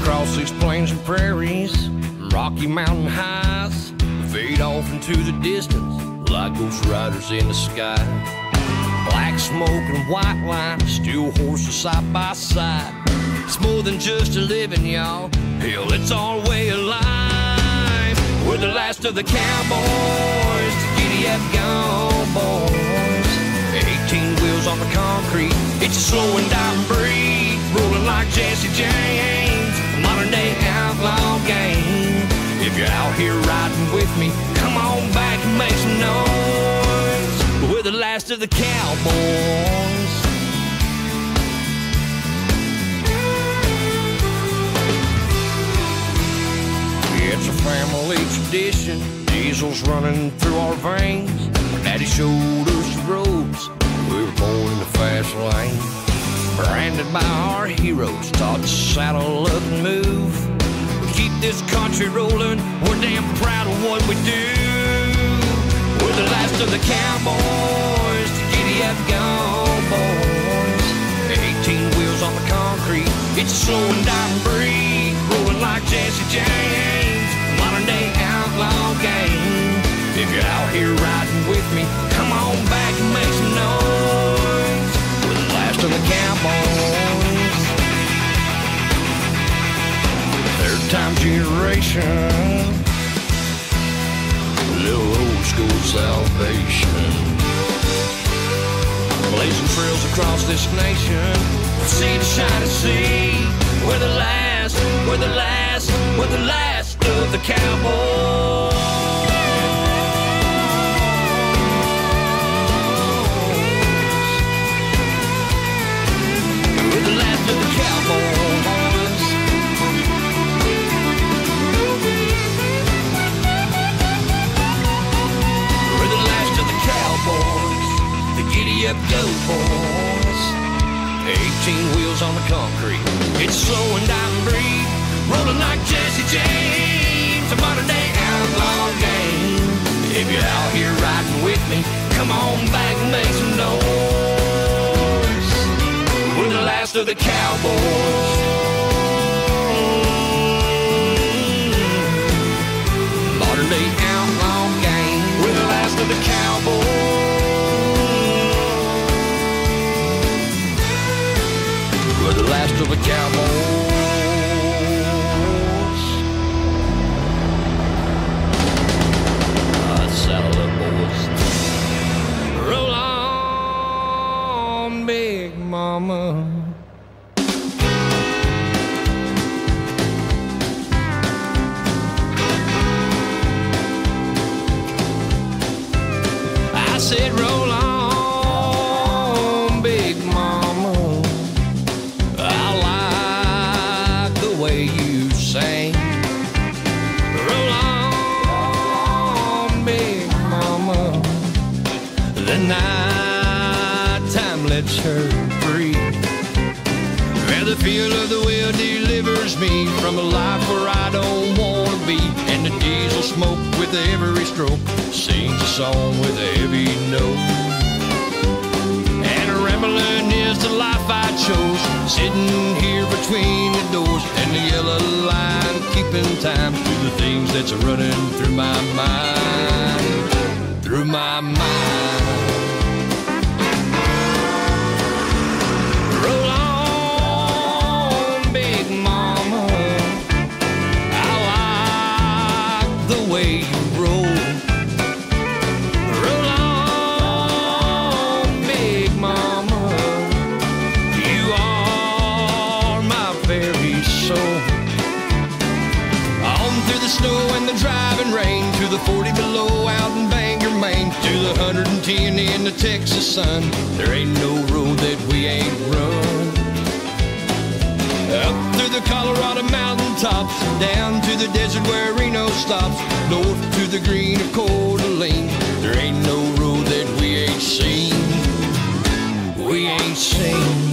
across these plains and prairies, rocky mountain highs, fade off into the distance like ghost riders in the sky. Black smoke and white line, steel horses side by side. It's more than just a living, y'all. Hell, it's our way of life. We're the last of the cowboys to giddy up gone boys. 18 wheels on the concrete, it's a slow and dying breed, rolling like Jesse James, a modern day outlaw game. If you're out here riding with me, come on back and make some noise. We're the last of the cowboys. It's a family tradition, diesel's running through our veins. Our daddy showed us the roads, we were born in the fast lane. Branded by our heroes, taught to saddle up and move. We keep this country rolling, we're damn proud of what we do. We're the last of the cowboys to giddy up gone boys. 18 wheels on the concrete, it's a slow and dying breed, rolling like Jesse James, modern day outlaw game. If you're out here riding with me, come on back and make some noise. We're the last of the cowboys. Third time generation, a little old school salvation. Blazing trails across this nation, sea to shine to sea. We're the last, we're the last, we're the last of the cowboys. We're the last of the cowboys. We're the last of the cowboys, the giddy up go boys. 18 wheels on the concrete, it's slow and dying breed, rolling like Jesse James, a modern day outlaw game. If you're out here riding with me, come on back and make some noise. We're the last of the cowboys. Modern day outlaw game. We're the last of the cowboys. We're the last of the cowboys. Saddle up, boys. Roll on, big mama. I said, roll on, big mama. I like the way you sing. Roll on, big mama. The night time lets her free. Where the feel of the wheel delivers me from a life where I don't wanna be. And the diesel smoke with every stroke sings a song with a heavy note. And rambling is the life I chose, sitting here between the doors and the yellow line, keeping time to the things that's running through my mind, through my mind. Roll on, big mama. I like the way you roll. Roll on, big mama. You are my very soul. On through the snow and the driving rain, to the 40 below out in Bangor, Maine, to the 110 in the Texas sun. There ain't no road that we ain't run. Up through the Colorado mountain tops, down to the desert where Reno stops, north to the green of Coeur d'Alene. There ain't no road that we ain't seen, we ain't seen.